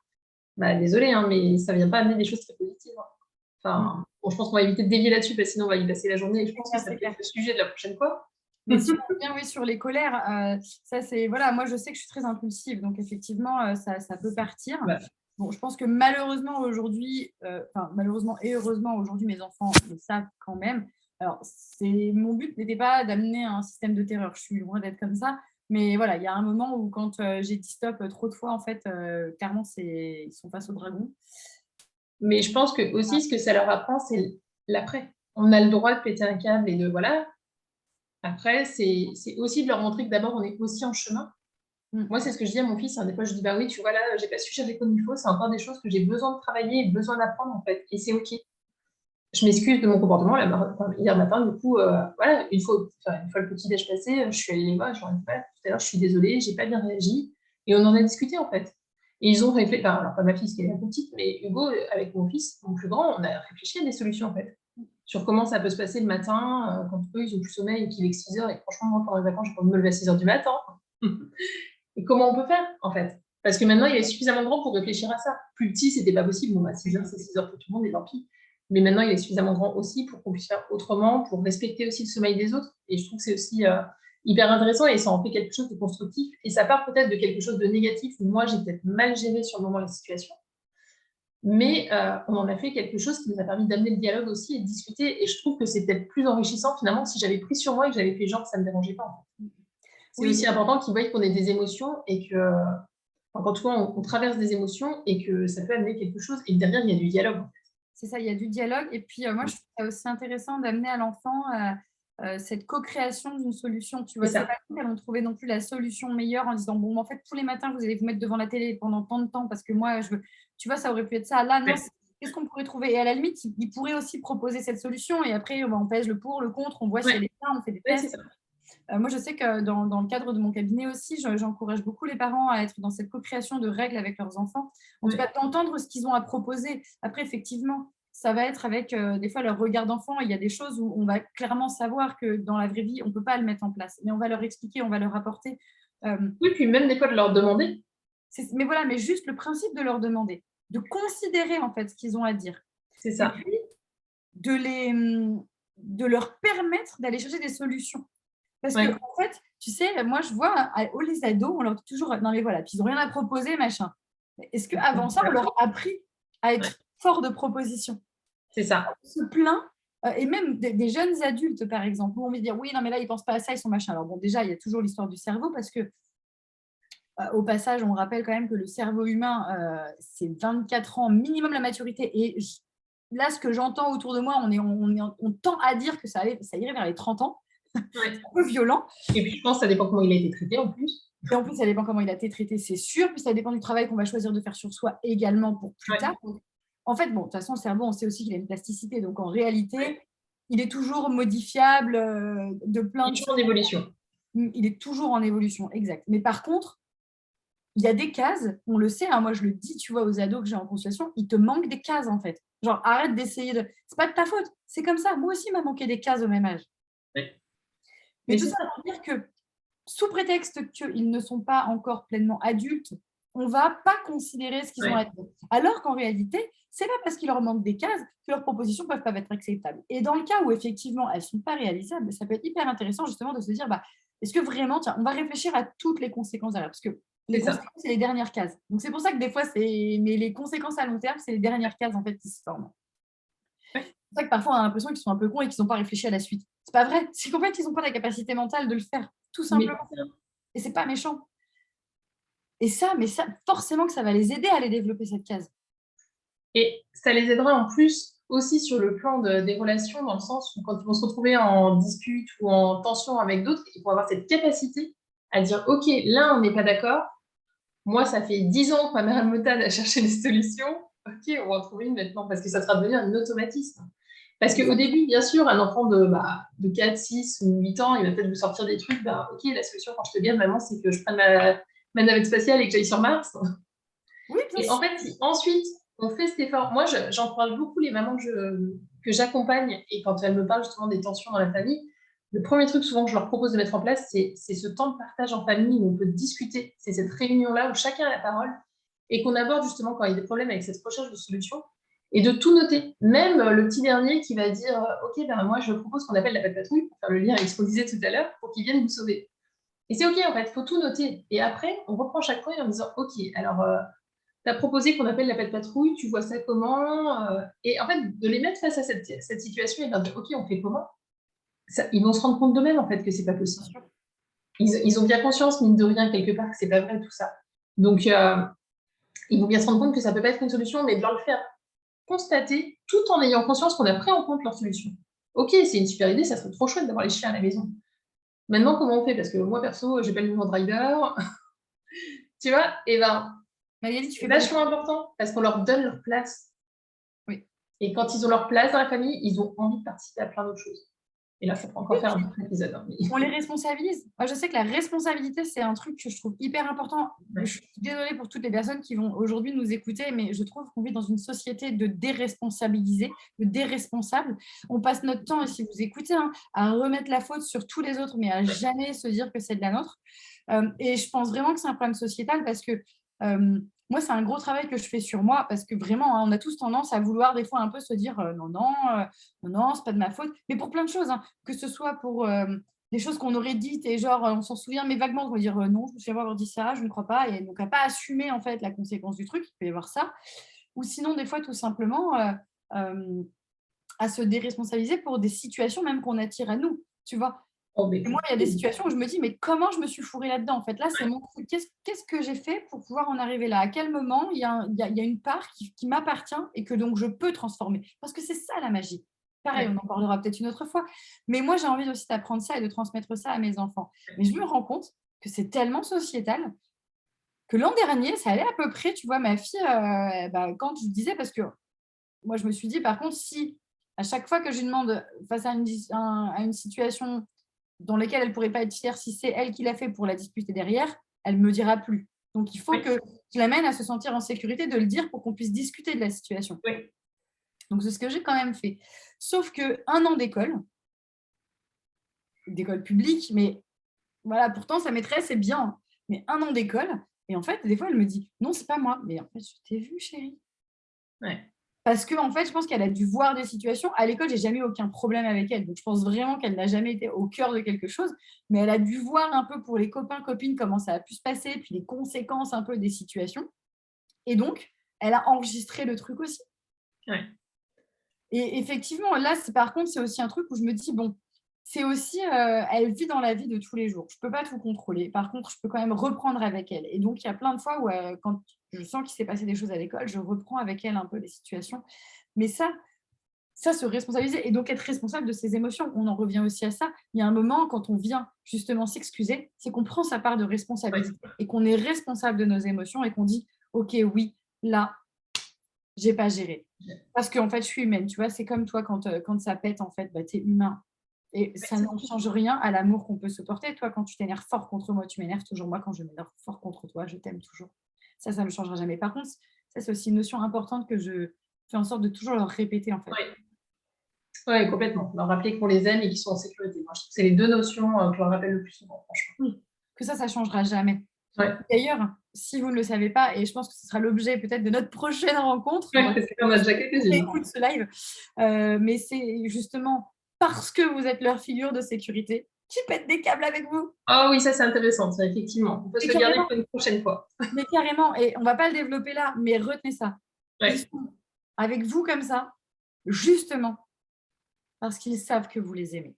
bah, désolée, hein, mais ça vient pas amener des choses très positives, hein. Mmh. Enfin, bon, je pense qu'on va éviter de dévier là-dessus parce que sinon on va y passer la journée et je C'est pense que clair, ça c'est peut être clair. le sujet de la prochaine fois. Mais si on revient, oui, sur les colères, ça c'est voilà, moi je sais que je suis très impulsive, donc effectivement ça peut partir. Ouais. Bon, je pense que malheureusement aujourd'hui, enfin malheureusement et heureusement aujourd'hui mes enfants le savent quand même. Alors mon but n'était pas d'amener un système de terreur, je suis loin d'être comme ça, mais voilà, il y a un moment où quand j'ai dit stop trop de fois en fait, clairement ils sont face au dragon. Mais je pense que aussi, ce que ça leur apprend, c'est l'après. On a le droit de péter un câble et de voilà. Après, c'est aussi de leur montrer que d'abord, on est aussi en chemin. Moi, c'est ce que je dis à mon fils. Hein. Des fois, je dis, bah oui, tu vois, là, j'ai pas su gérer comme il faut. C'est encore des choses que j'ai besoin de travailler et besoin d'apprendre, en fait. Et c'est OK. Je m'excuse de mon comportement. Hier matin, du coup, voilà, une fois le petit-déj passé, je suis allée les voir. Je leur ai dit, voilà, tout à l'heure, je suis désolée, j'ai pas bien réagi. Et on en a discuté, en fait. Et ils ont réfléchi, enfin, alors pas ma fille, qui est la petite, mais Hugo, avec mon fils, mon plus grand, on a réfléchi à des solutions, en fait. Sur comment ça peut se passer le matin, quand eux, ils ont plus sommeil et qu'il est 6 heures. Et franchement, moi, pendant les vacances, j'ai pas envie de me lever à 6 heures du matin. Et comment on peut faire, en fait? Parce que maintenant, il est suffisamment grand pour réfléchir à ça. Plus petit, c'était pas possible. Bon, bah, 6 heures, c'est 6 heures pour tout le monde, et tant pis. Mais maintenant, il est suffisamment grand aussi pour qu'on puisse faire autrement, pour respecter aussi le sommeil des autres. Et je trouve que c'est aussi hyper intéressant et ça en fait quelque chose de constructif. Et ça part peut-être de quelque chose de négatif où moi, j'ai peut-être mal géré sur le moment la situation. Mais on en a fait quelque chose qui nous a permis d'amener le dialogue aussi et de discuter. Et je trouve que c'est peut-être plus enrichissant finalement si j'avais pris sur moi et que j'avais fait genre que ça ne me dérangeait pas. En fait. C'est aussi important qu'ils voient qu'on ait des émotions et que, en tout cas, on traverse des émotions et que ça peut amener quelque chose et que derrière, il y a du dialogue. C'est ça, il y a du dialogue. Et puis, moi, je trouve ça aussi intéressant d'amener à l'enfant cette co-création d'une solution. Tu vois, c'est pas qu'elles ont trouvé non plus la solution meilleure en disant, bon, en fait, tous les matins, vous allez vous mettre devant la télé pendant tant de temps parce que moi, je veux. Tu vois, ça aurait pu être ça. Là, non, qu'est-ce qu'on pourrait trouver? Et à la limite, ils pourraient aussi proposer cette solution. Et après, on pèse le pour, le contre, on voit si elle est bien, on fait des tests. Moi, je sais que dans le cadre de mon cabinet aussi, j'encourage beaucoup les parents à être dans cette co-création de règles avec leurs enfants. En tout cas, d'entendre ce qu'ils ont à proposer. Après, effectivement, ça va être avec des fois leur regard d'enfant. Il y a des choses où on va clairement savoir que dans la vraie vie, on ne peut pas le mettre en place. Mais on va leur expliquer, on va leur apporter. Oui, puis même des fois de leur demander. Mais voilà, mais juste le principe de leur demander, de considérer en fait ce qu'ils ont à dire. C'est ça. Et puis, de leur permettre d'aller chercher des solutions. Parce que, en fait, tu sais, moi, je vois les ados, on leur dit toujours, non, mais voilà, puis ils n'ont rien à proposer, machin. Est-ce qu'avant ça, on leur a appris à être fort de proposition? C'est ça. On se plaint, et même des jeunes adultes, par exemple, où on va dire, oui, non, mais là, ils ne pensent pas à ça, ils sont machin. Alors, bon, déjà, il y a toujours l'histoire du cerveau, parce que, au passage, on rappelle quand même que le cerveau humain, c'est 24 ans minimum la maturité. Et là, ce que j'entends autour de moi, on tend à dire que ça irait vers les 30 ans. C'est un peu violent. Et puis, je pense que ça dépend comment il a été traité en plus. Et en plus, ça dépend comment il a été traité, c'est sûr. Puis ça dépend du travail qu'on va choisir de faire sur soi également pour plus tard. Donc, en fait, bon, de toute façon, le cerveau, on sait aussi qu'il a une plasticité. Donc, en réalité, il est toujours modifiable de plein de choses. Il est toujours en évolution. Il est toujours en évolution, exact. Mais par contre, il y a des cases, on le sait, hein, moi je le dis, tu vois, aux ados que j'ai en consultation, il te manque des cases en fait. Genre, arrête d'essayer de. C'est pas de ta faute, c'est comme ça. Moi aussi, il m'a manqué des cases au même âge. Mais tout ça pour dire que, sous prétexte qu'ils ne sont pas encore pleinement adultes, on ne va pas considérer ce qu'ils ont à dire. Alors qu'en réalité, ce n'est pas parce qu'il leur manque des cases que leurs propositions ne peuvent pas être acceptables. Et dans le cas où effectivement elles ne sont pas réalisables, ça peut être hyper intéressant justement de se dire, est-ce que vraiment, tiens, on va réfléchir à toutes les conséquences derrière, parce que les conséquences, c'est les dernières cases. Donc c'est pour ça que des fois, mais les conséquences à long terme, c'est les dernières cases en fait qui se forment. C'est pour ça que parfois on a l'impression qu'ils sont un peu cons et qu'ils n'ont pas réfléchi à la suite. C'est pas vrai, c'est qu'en fait ils n'ont pas la capacité mentale de le faire, tout simplement. Et c'est pas méchant. Et ça, forcément que ça va les aider à aller développer cette case. Et ça les aidera en plus aussi sur le plan des relations, dans le sens où quand ils vont se retrouver en dispute ou en tension avec d'autres, ils vont avoir cette capacité à dire, OK, là, on n'est pas d'accord. Moi, ça fait 10 ans que ma mère me tâte à chercher des solutions. OK, on va en trouver une maintenant, parce que ça sera devenu un automatisme. Parce qu'au début, bien sûr, un enfant de 4, 6 ou 8 ans, il va peut-être vous sortir des trucs. OK, la solution, quand je te viens, maman, c'est que je prenne ma navette spatiale et que j'aille sur Mars. Oui, et en fait, si ensuite, on fait cet effort, moi, j'encourage beaucoup les mamans que j'accompagne, et quand elles me parlent justement des tensions dans la famille, le premier truc souvent que je leur propose de mettre en place, c'est ce temps de partage en famille où on peut discuter. C'est cette réunion-là où chacun a la parole et qu'on aborde justement quand il y a des problèmes avec cette recherche de solutions. Et de tout noter. Même le petit dernier qui va dire ok, ben moi je propose qu'on appelle la patrouille pour faire le lien avec ce qu'on disait tout à l'heure, pour qu'ils viennent vous sauver. Et c'est ok en fait, il faut tout noter. Et après, on reprend chaque fois en disant ok, alors tu as proposé qu'on appelle la patrouille, tu vois ça comment Et en fait, de les mettre face à cette situation et de leur dire ok, on fait comment ça, ils vont se rendre compte d'eux-mêmes en fait que c'est pas possible. Ils ont bien conscience, mine de rien, quelque part, que c'est pas vrai tout ça. Donc, ils vont bien se rendre compte que ça peut pas être une solution, mais de leur le faire constater tout en ayant conscience qu'on a pris en compte leur solution. Ok, c'est une super idée, ça serait trop chouette d'avoir les chiens à la maison. Maintenant, comment on fait? Parce que moi, perso, j'ai pas le nouveau driver. Tu vois? Et ben, Magali, tu c'est fais quoi? vachement important parce qu'on leur donne leur place. Oui. Et quand ils ont leur place dans la famille, ils ont envie de participer à plein d'autres choses. Et là, ça peut encore faire un autre épisode. Hein, mais... On les responsabilise. Moi, je sais que la responsabilité, c'est un truc que je trouve hyper important. Ouais. Je suis désolée pour toutes les personnes qui vont aujourd'hui nous écouter, mais je trouve qu'on vit dans une société de déresponsabiliser, de déresponsable. On passe notre temps, et si vous écoutez, hein, à remettre la faute sur tous les autres, mais à jamais se dire que c'est de la nôtre. Et je pense vraiment que c'est un problème sociétal parce que moi, c'est un gros travail que je fais sur moi parce que vraiment, hein, on a tous tendance à vouloir des fois un peu se dire non, non, non, c'est pas de ma faute, mais pour plein de choses, hein, que ce soit pour des choses qu'on aurait dites et genre on s'en souvient mais vaguement, on va dire non, je me souviens pas avoir dit ça, je ne crois pas, et donc à pas assumer en fait la conséquence du truc, il peut y avoir ça, ou sinon des fois tout simplement euh, à se déresponsabiliser pour des situations même qu'on attire à nous, tu vois. Oh, mais... Et moi, il y a des situations où je me dis, mais comment je me suis fourrée là-dedans? En fait, là, c'est mon truc. Qu'est-ce que j'ai fait pour pouvoir en arriver là? À quel moment il y a une part qui m'appartient et que donc je peux transformer? Parce que c'est ça la magie. Pareil, on en parlera peut-être une autre fois. Mais moi, j'ai envie aussi d'apprendre ça et de transmettre ça à mes enfants. Mais je me rends compte que c'est tellement sociétal que l'an dernier, ça allait à peu près, tu vois, ma fille, quand je disais, parce que moi, je me suis dit, par contre, si à chaque fois que je lui demande face à une situation dans lesquelles elle ne pourrait pas être fière, si c'est elle qui l'a fait pour la disputer derrière, elle ne me dira plus. Donc, il faut Oui. que je l'amène à se sentir en sécurité de le dire pour qu'on puisse discuter de la situation. Oui. Donc, c'est ce que j'ai quand même fait. Sauf qu'un an d'école publique, mais voilà, pourtant, sa maîtresse est bien, mais un an d'école, et en fait, des fois, elle me dit, non, c'est pas moi. Mais en fait, je t'ai vu, chérie. Ouais. Parce que en fait, je pense qu'elle a dû voir des situations. À l'école, j'ai jamais eu aucun problème avec elle. Donc, je pense vraiment qu'elle n'a jamais été au cœur de quelque chose. Mais elle a dû voir un peu pour les copains, copines, comment ça a pu se passer, puis les conséquences un peu des situations. Et donc, elle a enregistré le truc aussi. Ouais. Et effectivement, là, par contre, c'est aussi un truc où je me dis, bon, c'est aussi, elle vit dans la vie de tous les jours. Je ne peux pas tout contrôler. Par contre, je peux quand même reprendre avec elle. Et donc, il y a plein de fois où, quand je sens qu'il s'est passé des choses à l'école, je reprends avec elle un peu les situations. Mais ça, se responsabiliser et donc être responsable de ses émotions. On en revient aussi à ça. Il y a un moment, quand on vient justement s'excuser, c'est qu'on prend sa part de responsabilité et qu'on est responsable de nos émotions et qu'on dit, OK, oui, là, j'ai pas géré. Parce qu'en fait, je suis humaine. Tu vois, c'est comme toi, quand ça pète, en fait, tu es humain. Et ça n'en change rien à l'amour qu'on peut se porter. Toi, quand tu t'énerves fort contre moi, tu m'énerves toujours. Moi, quand je m'énerve fort contre toi, je t'aime toujours. Ça ne me changera jamais. Par contre, ça, c'est aussi une notion importante que je fais en sorte de toujours leur répéter, en fait. Oui, complètement. Leur rappeler qu'on les aime et qu'ils sont en sécurité. Moi, je trouve que c'est les deux notions que je leur rappelle le plus souvent, franchement. Oui, que ça ne changera jamais. Ouais. D'ailleurs, si vous ne le savez pas, et je pense que ce sera l'objet peut-être de notre prochaine rencontre, Ouais, parce qu'on a déjà quelques-unes. écoute ce live, mais c'est justement parce que vous êtes leur figure de sécurité qui pète des câbles avec vous. Ah oui, ça c'est intéressant, ça, effectivement. On peut se le garder pour une prochaine fois. Mais carrément, et on ne va pas le développer là, mais retenez ça. Ouais. Ils sont avec vous comme ça, justement parce qu'ils savent que vous les aimez.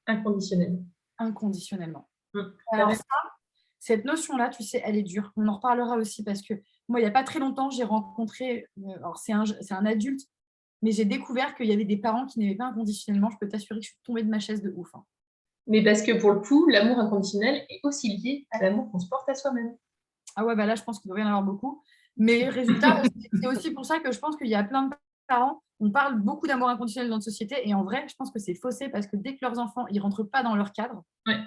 Inconditionnel. Inconditionnellement. Mmh. Alors ça, cette notion-là, tu sais, elle est dure. On en reparlera aussi parce que moi, il n'y a pas très longtemps, j'ai rencontré, alors c'est un adulte, mais j'ai découvert qu'il y avait des parents qui n'aimaient pas inconditionnellement. Je peux t'assurer que je suis tombée de ma chaise de ouf. Hein. Mais parce que pour le coup, l'amour inconditionnel est aussi lié à l'amour qu'on se porte à soi-même. Ah ouais, bah là, je pense qu'il doit y en avoir beaucoup. Mais résultat, c'est aussi pour ça que je pense qu'il y a plein de parents, on parle beaucoup d'amour inconditionnel dans notre société, et en vrai, je pense que c'est faussé parce que dès que leurs enfants, ils ne rentrent pas dans leur cadre. Ouais.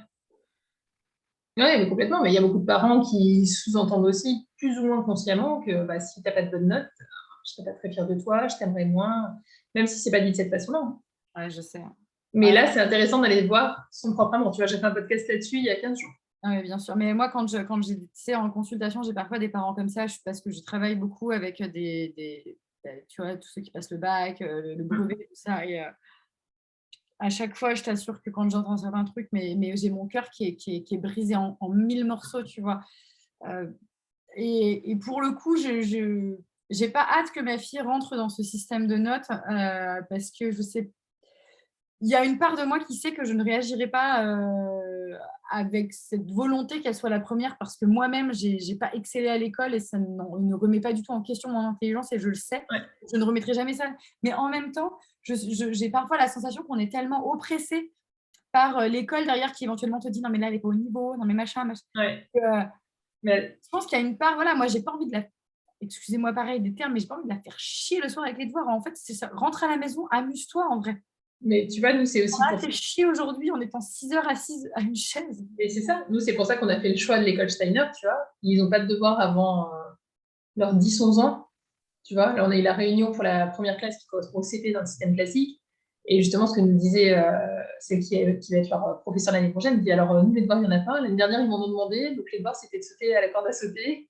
Oui, mais complètement. Mais il y a beaucoup de parents qui sous-entendent aussi, plus ou moins consciemment, que bah, si tu n'as pas de bonnes notes, je ne serai pas très fière de toi, je t'aimerais moins, même si ce n'est pas dit de cette façon-là. Ouais, je sais. Mais là, c'est intéressant d'aller voir son propre amour. Tu vois, j'ai fait un podcast là-dessus il y a 15 jours. Oui, bien sûr. Mais moi, quand j'ai en consultation, j'ai parfois des parents comme ça, parce que je travaille beaucoup avec des tu vois, tous ceux qui passent le bac, le brevet, tout ça. Et à chaque fois, je t'assure que quand j'entends certains trucs, mais j'ai mon cœur qui est brisé en 1000 morceaux, tu vois. Euh, et pour le coup, je n'ai pas hâte que ma fille rentre dans ce système de notes parce que je sais, il y a une part de moi qui sait que je ne réagirai pas avec cette volonté qu'elle soit la première parce que moi-même, je n'ai pas excellé à l'école et ça ne remet pas du tout en question mon intelligence et je le sais. Ouais. Je ne remettrai jamais ça. Mais en même temps, j'ai parfois la sensation qu'on est tellement oppressé par l'école derrière qui éventuellement te dit non mais là elle n'est pas au niveau, non mais machin. Ouais. Je pense qu'il y a une part, voilà, moi j'ai pas envie de la, excusez-moi pareil des termes, mais j'ai pas envie de la faire chier le soir avec les devoirs. En fait, c'est ça, rentre à la maison, amuse-toi en vrai. Mais tu vois, nous, c'est aussi On a fait chier aujourd'hui en étant 6 heures assises à une chaise. Et c'est ça, nous, c'est pour ça qu'on a fait le choix de l'école Steiner, tu vois. Ils n'ont pas de devoirs avant leurs 10-11 ans, tu vois. Là, on a eu la réunion pour la première classe qui correspond au CP dans le système classique. Et justement, ce que nous disait celle qui va être leur professeur l'année prochaine, dit alors, nous, les devoirs, il n'y en a pas. L'année dernière, ils m'en ont demandé. Donc, les devoirs, c'était de sauter à la corde à sauter.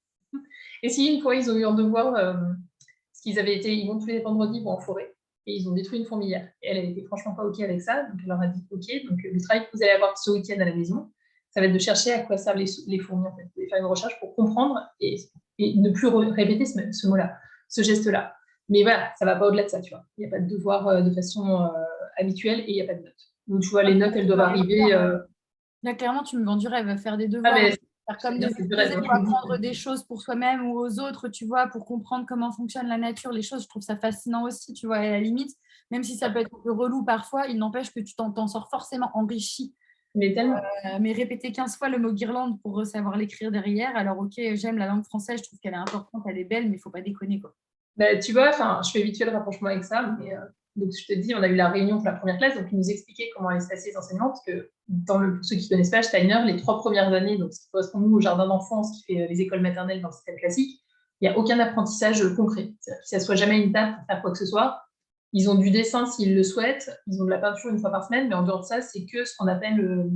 Et si, une fois, ils ont eu un devoir, parce qu'ils avaient été, ils vont tous les vendredis, vont en forêt. Et ils ont détruit une fourmilière. Et elle était franchement pas OK avec ça. Donc, elle leur a dit OK. Donc, le travail que vous allez avoir ce week-end à la maison, ça va être de chercher à quoi servent les fourmis, en fait. Vous allez faire une recherche pour comprendre et ne plus répéter ce mot-là, ce geste-là. Mais voilà, ça va pas au-delà de ça, tu vois. Il n'y a pas de devoir de façon habituelle et il n'y a pas de notes. Donc, tu vois, les notes, elles doivent arriver. Là, clairement, tu me vends du rêve, faire des Ah, devoirs, mais faire comme bien, des c'est du rêve, exposés hein, pour je me dis. apprendre des choses pour soi-même ou aux autres, tu vois, pour comprendre comment fonctionne la nature, les choses. Je trouve ça fascinant aussi, tu vois, et à la limite, même si ça peut être un peu relou parfois, il n'empêche que tu t'en sors forcément enrichi. Mais tellement. Mais répéter 15 fois le mot guirlande pour savoir l'écrire derrière, alors ok, j'aime la langue française, je trouve qu'elle est importante, elle est belle, mais il ne faut pas déconner, quoi. Bah, tu vois, je fais vite fait le rapprochement avec ça, mais donc je te dis, on a eu la réunion pour la première classe, donc ils nous expliquaient comment allaient se passer les enseignements, parce que pour ceux qui ne connaissent pas, Steiner, les 3 premières années, donc ce qui correspond nous au jardin d'enfance, qui fait les écoles maternelles dans le système classique, il n'y a aucun apprentissage concret. C'est-à-dire qu'ils ne s'assoient jamais à une table pour faire quoi que ce soit. Ils ont du dessin s'ils le souhaitent, ils ont de la peinture une fois par semaine, mais en dehors de ça, c'est que ce qu'on appelle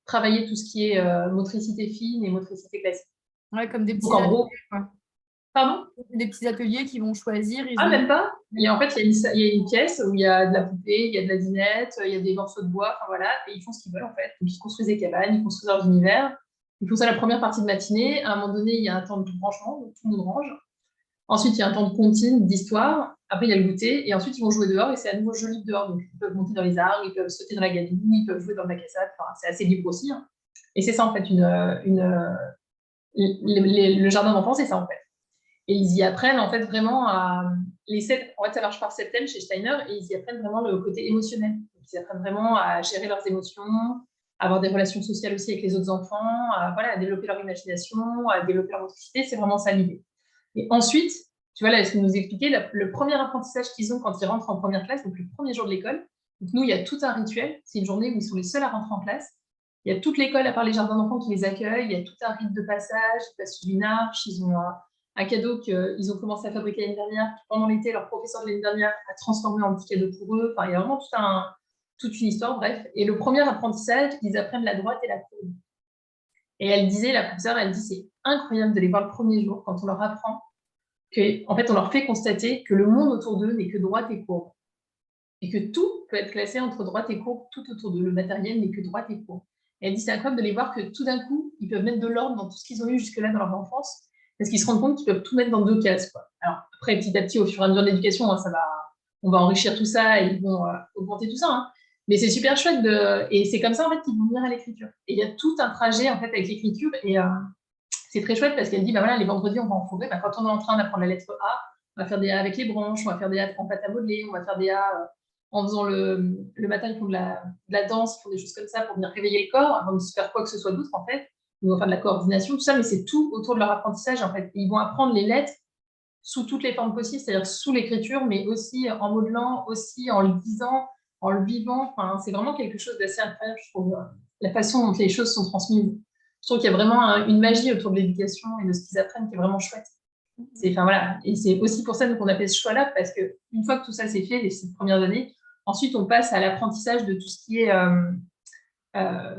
travailler tout ce qui est motricité fine et motricité classique. Ouais, comme des petits Donc en gros, ateliers, quoi. pardon? Des petits ateliers qui vont choisir. Ah, même pas. En fait, il y a une pièce où il y a de la poupée, il y a de la dinette, il y a des morceaux de bois, enfin voilà, et ils font ce qu'ils veulent en fait. Donc ils construisent des cabanes, ils construisent leurs univers. Ils font ça la première partie de matinée. À un moment donné, il y a un temps de branchement, donc tout le monde range. Ensuite, il y a un temps de comptine, d'histoire. Après, il y a le goûter. Et ensuite, ils vont jouer dehors et c'est à nouveau joli dehors. Donc ils peuvent monter dans les arbres, ils peuvent sauter dans la gadoue, ils peuvent jouer dans le bac à sable. Enfin, c'est assez libre aussi, hein. Et c'est ça en fait, le jardin d'enfants, c'est ça en fait. Et ils y apprennent en fait vraiment en fait, ça marche par 7 thèmes chez Steiner et ils y apprennent vraiment le côté émotionnel. Donc, ils apprennent vraiment à gérer leurs émotions, à avoir des relations sociales aussi avec les autres enfants, à développer leur imagination, à développer leur motricité. C'est vraiment ça l'idée. Et ensuite, tu vois, là, ce que nous expliquait, le premier apprentissage qu'ils ont quand ils rentrent en première classe, donc le premier jour de l'école, donc nous, il y a tout un rituel. C'est une journée où ils sont les seuls à rentrer en classe. Il y a toute l'école, à part les jardins d'enfants, qui les accueillent. Il y a tout un rite de passage. Ils passent sous une arche. Ils ont un cadeau qu'ils ont commencé à fabriquer l'année dernière. Pendant l'été, leur professeur de l'année dernière a transformé en petit cadeau pour eux. Enfin, il y a vraiment toute une histoire, bref. Et le premier apprentissage, ils apprennent la droite et la courbe. Et elle disait, la professeure, elle dit, c'est incroyable de les voir le premier jour quand on leur apprend en fait, on leur fait constater que le monde autour d'eux n'est que droite et courbe. Et que tout peut être classé entre droite et courbe, tout autour d'eux. Le matériel n'est que droite et courbe. Et elle dit, c'est incroyable de les voir que tout d'un coup, ils peuvent mettre de l'ordre dans tout ce qu'ils ont eu jusque-là dans leur enfance, parce qu'ils se rendent compte qu'ils peuvent tout mettre dans 2 cases, quoi. Alors, après, petit à petit, au fur et à mesure de l'éducation, hein, on va enrichir tout ça et ils vont augmenter tout ça, hein. Mais c'est super chouette et c'est comme ça, en fait, qu'ils vont venir à l'écriture. Et il y a tout un trajet, en fait, avec l'écriture et c'est très chouette parce qu'elle dit, bah voilà, les vendredis, on va en forêt. Bah, quand on est en train d'apprendre la lettre A, on va faire des A avec les branches, on va faire des A en pâte à modeler, on va faire des A en faisant le matin, ils font de la danse, ils font des choses comme ça pour venir réveiller le corps avant de se faire quoi que ce soit d'autre, en fait. Ils vont faire de la coordination, tout ça, mais c'est tout autour de leur apprentissage, en fait. Et ils vont apprendre les lettres sous toutes les formes possibles, c'est-à-dire sous l'écriture, mais aussi en modelant, aussi en le disant, en le vivant. Enfin, c'est vraiment quelque chose d'assez incroyable, je trouve, la façon dont les choses sont transmises. Je trouve qu'il y a vraiment une magie autour de l'éducation et de ce qu'ils apprennent qui est vraiment chouette. Enfin, voilà. Et c'est aussi pour ça qu'on a fait ce choix-là, parce qu'une fois que tout ça s'est fait, les 6 premières années, ensuite on passe à l'apprentissage de tout ce qui est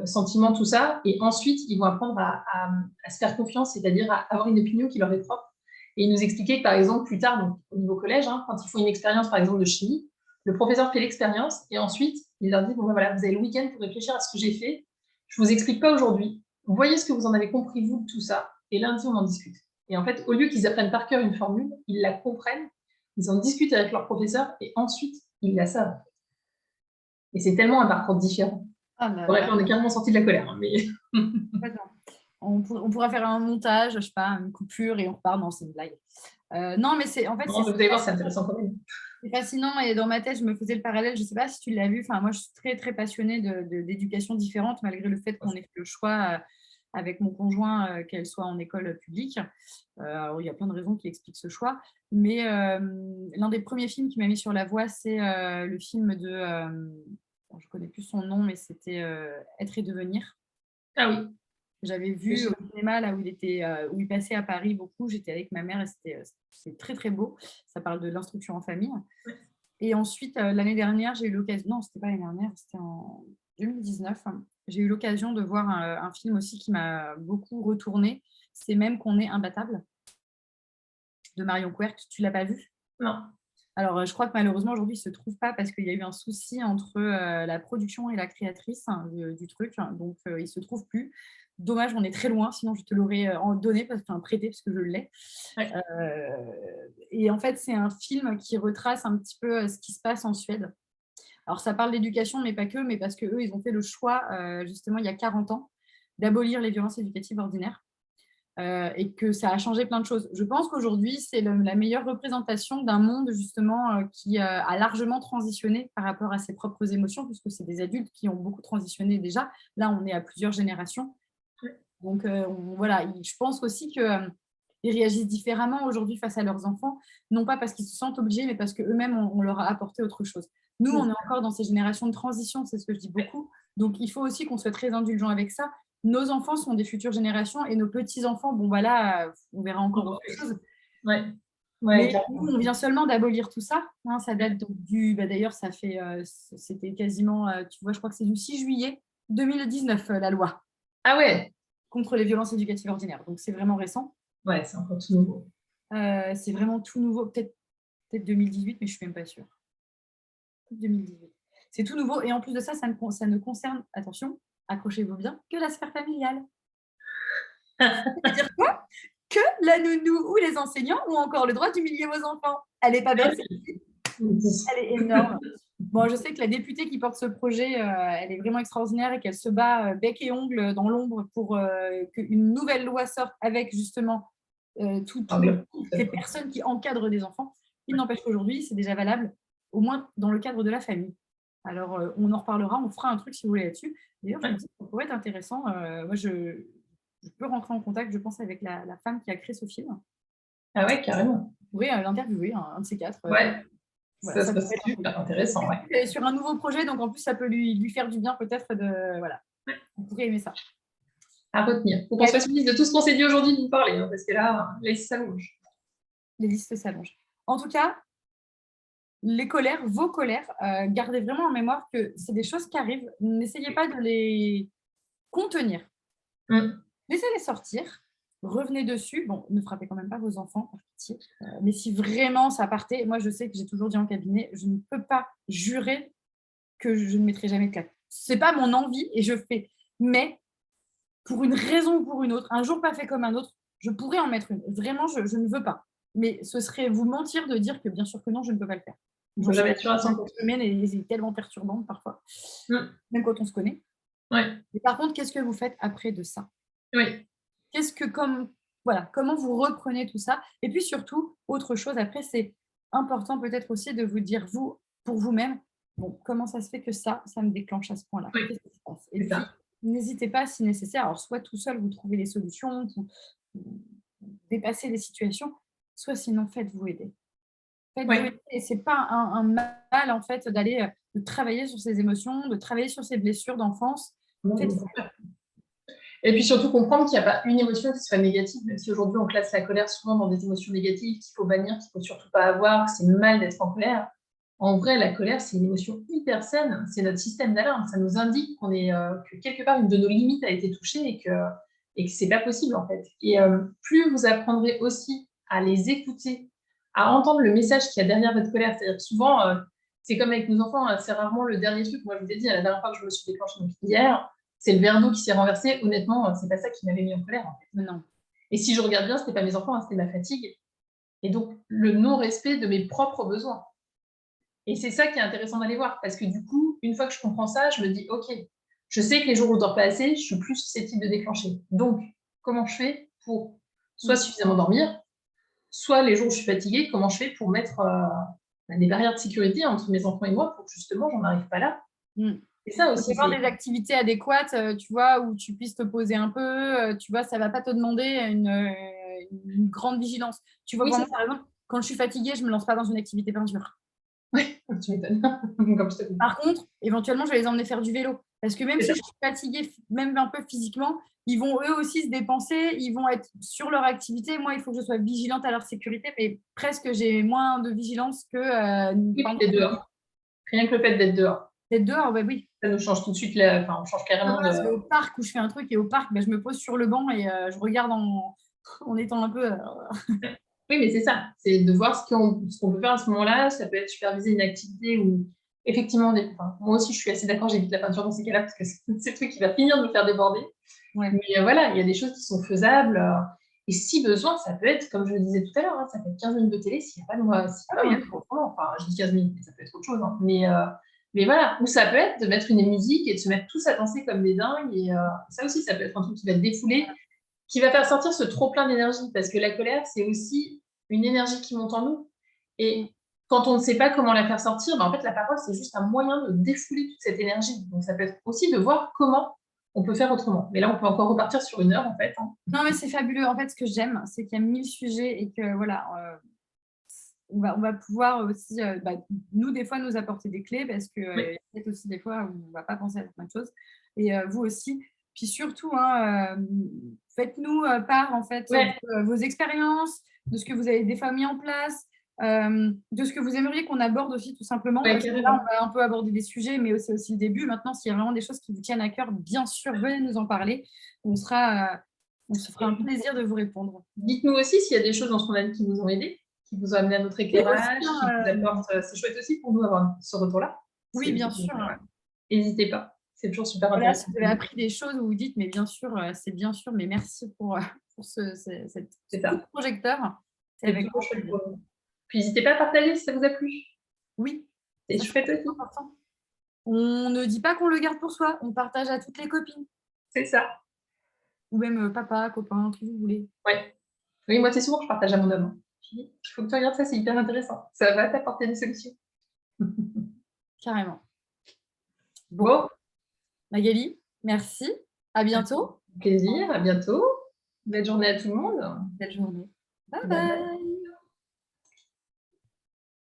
sentiments, tout ça. Et ensuite, ils vont apprendre à se faire confiance, c'est-à-dire à avoir une opinion qui leur est propre. Et il nous expliquait que, par exemple, plus tard, donc, au niveau collège, hein, quand ils font une expérience, par exemple, de chimie, le professeur fait l'expérience et ensuite, il leur dit, bon, ben voilà, vous avez le week-end pour réfléchir à ce que j'ai fait. Je ne vous explique pas aujourd'hui. Voyez ce que vous en avez compris, vous, de tout ça. Et lundi, on en discute. Et en fait, au lieu qu'ils apprennent par cœur une formule, ils la comprennent, ils en discutent avec leur professeur et ensuite, ils la savent. Et c'est tellement un parcours différent. Ah là Bref, là. on est carrément sorti de la colère. Hein, mais... On pourra faire un montage, je sais pas, une coupure et on repart. Non, c'est une blague. Non, mais c'est en fait, non, vous allez voir, c'est intéressant quand même. C'est fascinant et dans ma tête, je me faisais le parallèle. Je ne sais pas si tu l'as vu. Enfin, moi, je suis très, très passionnée d'éducation différente, malgré le fait qu'on ait fait le choix avec mon conjoint qu'elle soit en école publique. Alors, il y a plein de raisons qui expliquent ce choix. Mais l'un des premiers films qui m'a mis sur la voie, c'est le film de... je ne connais plus son nom, mais c'était Être et devenir. Ah oui. J'avais vu au cinéma là où il passait à Paris beaucoup. J'étais avec ma mère et c'est très très beau. Ça parle de l'instruction en famille. Et ensuite, l'année dernière, j'ai eu l'occasion. Non, c'était pas l'année dernière, c'était en 2019. J'ai eu l'occasion de voir un film aussi qui m'a beaucoup retourné. C'est Même qu'on est imbattable de Marion Cotillard. Tu l'as pas vu? Non. Alors, je crois que malheureusement, aujourd'hui, il ne se trouve pas parce qu'il y a eu un souci entre la production et la créatrice du truc. Donc, il ne se trouve plus. Dommage, on est très loin, sinon je te l'aurais donné, prêté parce que je l'ai. Ouais. Et en fait, c'est un film qui retrace un petit peu ce qui se passe en Suède. Alors, ça parle d'éducation, mais pas que, mais parce qu'eux, ils ont fait le choix, justement, il y a 40 ans, d'abolir les violences éducatives ordinaires. Et que ça a changé plein de choses. Je pense qu'aujourd'hui, c'est la meilleure représentation d'un monde justement qui a largement transitionné par rapport à ses propres émotions, puisque c'est des adultes qui ont beaucoup transitionné déjà. Là, on est à plusieurs générations. Donc, voilà, je pense aussi qu'ils réagissent différemment aujourd'hui face à leurs enfants, non pas parce qu'ils se sentent obligés, mais parce qu'eux-mêmes, on leur a apporté autre chose. Nous, on est encore dans ces générations de transition, c'est ce que je dis beaucoup. Donc, il faut aussi qu'on soit très indulgent avec ça. Nos enfants sont des futures générations et nos petits-enfants, bon, voilà, on verra encore autre chose. Ouais. Mais nous, on vient seulement d'abolir tout ça. Hein, ça date donc d'ailleurs, ça fait, c'était quasiment, tu vois, je crois que c'est du 6 juillet 2019, la loi. Ah ouais. Contre les violences éducatives ordinaires. Donc, c'est vraiment récent. Ouais, c'est encore tout nouveau. C'est vraiment tout nouveau. Peut-être 2018, mais je ne suis même pas sûre. 2018. C'est tout nouveau. Et en plus de ça, ça ne concerne, attention, accrochez-vous bien, que la sphère familiale. C'est-à-dire quoi? Que la nounou ou les enseignants ont encore le droit d'humilier vos enfants. Elle n'est pas belle, celle-ci. Elle est énorme. Bon, je sais que la députée qui porte ce projet, elle est vraiment extraordinaire et qu'elle se bat bec et ongle dans l'ombre pour qu'une nouvelle loi sorte avec justement toutes les personnes qui encadrent des enfants. Il n'empêche qu'aujourd'hui, c'est déjà valable, au moins dans le cadre de la famille. Alors, on en reparlera, on fera un truc si vous voulez là-dessus. D'ailleurs, je me dis que ça pourrait être intéressant. Moi, je peux rentrer en contact, je pense, avec la femme qui a créé ce film. Ah ouais, carrément. Oui, l'interviewer, un de ces quatre. Ouais. Voilà, ça peut être super intéressant. Ouais. Sur un nouveau projet, donc en plus, ça peut lui faire du bien peut-être de... Voilà, on pourrait aimer ça. À retenir. Il faut qu'on se fasse une liste de tout ce qu'on s'est dit aujourd'hui de vous parler, hein, parce que là, les listes s'allongent. Les listes s'allongent. En tout cas, les colères, vos colères, gardez vraiment en mémoire que c'est des choses qui arrivent. N'essayez pas de les contenir. Laissez-les sortir. Revenez dessus. Bon, ne frappez quand même pas vos enfants, par pitié. Mais si vraiment ça partait, moi je sais que j'ai toujours dit en cabinet, je ne peux pas jurer que je ne mettrai jamais de claque. C'est pas mon envie et je fais. Mais pour une raison ou pour une autre, un jour pas fait comme un autre, je pourrais en mettre une. Vraiment, je ne veux pas. Mais ce serait vous mentir de dire que bien sûr que non, je ne peux pas le faire. Il ne faut jamais être sûr à 100%. Humaine est tellement perturbante parfois, même quand on se connaît. Ouais. Et par contre, qu'est-ce que vous faites après de ça? Oui. Comment vous reprenez tout ça? Et puis surtout, autre chose après, c'est important peut-être aussi de vous dire, vous, pour vous-même, bon, comment ça se fait que ça me déclenche à ce point-là? Oui. Qu'est-ce qui se passe? Et puis, n'hésitez pas, si nécessaire, alors soit tout seul, vous trouvez les solutions, vous dépassez les situations, soit sinon, faites-vous aider. Faites-vous aider. Et ce n'est pas un mal, en fait, d'aller de travailler sur ses émotions, de travailler sur ses blessures d'enfance. Et puis surtout comprendre qu'il n'y a pas une émotion qui soit négative, même si aujourd'hui on classe la colère souvent dans des émotions négatives qu'il faut bannir, qu'il ne faut surtout pas avoir, que c'est mal d'être en colère. En vrai, la colère, c'est une émotion hyper saine, c'est notre système d'alarme, ça nous indique que quelque part une de nos limites a été touchée et que ce n'est pas possible en fait. Et plus vous apprendrez aussi à les écouter, à entendre le message qu'il y a derrière votre colère. C'est-à-dire que souvent, c'est comme avec nos enfants, c'est rarement le dernier truc. Moi, je vous ai dit, la dernière fois que je me suis déclenchée, donc hier, c'est le verre d'eau qui s'est renversé. Honnêtement, c'est pas ça qui m'avait mis en colère, en fait. Non. Et si je regarde bien, c'était pas mes enfants, c'était ma fatigue. Et donc, le non-respect de mes propres besoins. Et c'est ça qui est intéressant d'aller voir, parce que du coup, une fois que je comprends ça, je me dis, OK, je sais que les jours où je dors pas assez, je suis plus susceptible de déclencher. Donc, comment je fais pour soit suffisamment dormir, soit les jours où je suis fatiguée, comment je fais pour mettre des barrières de sécurité entre mes enfants et moi pour que justement, j'en arrive pas là. Et ça aussi, avoir des activités adéquates, tu vois, où tu puisses te poser un peu, tu vois, ça va pas te demander une grande vigilance. Tu vois, oui, vraiment, par exemple, quand je suis fatiguée, je me lance pas dans une activité peinture. Oui, tu m'étonnes. Comme je te dis. Par contre, éventuellement, je vais les emmener faire du vélo. Parce que même si je suis fatiguée, même un peu physiquement, ils vont eux aussi se dépenser, ils vont être sur leur activité. Moi, il faut que je sois vigilante à leur sécurité, mais presque j'ai moins de vigilance que oui, d'être dehors. Rien que le fait d'être dehors. D'être dehors, bah oui. Ça nous change tout de suite, on change carrément Je vais au parc où je fais un truc et au parc, je me pose sur le banc et je regarde en étant un peu. Oui, mais c'est ça, c'est de voir ce qu'on peut faire à ce moment-là. Ça peut être superviser une activité où, effectivement, moi aussi, je suis assez d'accord, j'évite la peinture dans ces cas-là parce que c'est le truc qui va finir de me faire déborder. Ouais. Mais voilà, il y a des choses qui sont faisables. Et si besoin, ça peut être, comme je le disais tout à l'heure, ça peut être 15 minutes de télé s'il n'y a pas de moi. Enfin, je dis 15 minutes, mais ça peut être autre chose. Mais voilà, ou ça peut être de mettre une musique et de se mettre tous à danser comme des dingues. Et ça aussi, ça peut être un truc qui va te défouler, qui va faire sortir ce trop-plein d'énergie. Parce que la colère, c'est aussi une énergie qui monte en nous. Et quand on ne sait pas comment la faire sortir, en fait, la parole, c'est juste un moyen de défouler toute cette énergie. Donc, ça peut être aussi de voir comment on peut faire autrement. Mais là, on peut encore repartir sur 1 heure, en fait. Non, mais c'est fabuleux. En fait, ce que j'aime, c'est qu'il y a 1000 sujets et que, voilà, on va pouvoir aussi, nous, des fois, nous apporter des clés parce qu'il y a peut-être aussi des fois où on ne va pas penser à certaines choses. Et vous aussi. Puis surtout, faites-nous part, en fait, de vos expériences, de ce que vous avez des fois mis en place, de ce que vous aimeriez qu'on aborde aussi, tout simplement. Parce que là, on va un peu aborder des sujets, mais c'est aussi le début. Maintenant, s'il y a vraiment des choses qui vous tiennent à cœur, bien sûr, venez nous en parler. On se fera un plaisir de vous répondre. Dites-nous aussi s'il y a des choses dans ce qu'on a dit qui vous ont aidé, qui vous ont amené à notre éclairage, qui vous apportent. C'est chouette aussi pour nous d'avoir ce retour-là. Oui, bien sûr. N'hésitez pas. C'est toujours super Voilà, intéressant. si vous avez appris des choses, vous vous dites, mais bien sûr, c'est bien sûr, mais merci pour cette projecteur. C'est avec toujours chouette pour nous. Puis n'hésitez pas à partager si ça vous a plu. Oui. C'est chouette aussi. Important. On ne dit pas qu'on le garde pour soi, on partage à toutes les copines. C'est ça. Ou même papa, copain, qui vous voulez. Ouais. Oui, moi, c'est souvent que je partage à mon homme. Il faut que tu regardes ça, c'est hyper intéressant. Ça va t'apporter des solutions. Carrément. Bon. Magali, merci. À bientôt. Plaisir, à bientôt. Belle journée à tout le monde. Belle journée. Bye bye.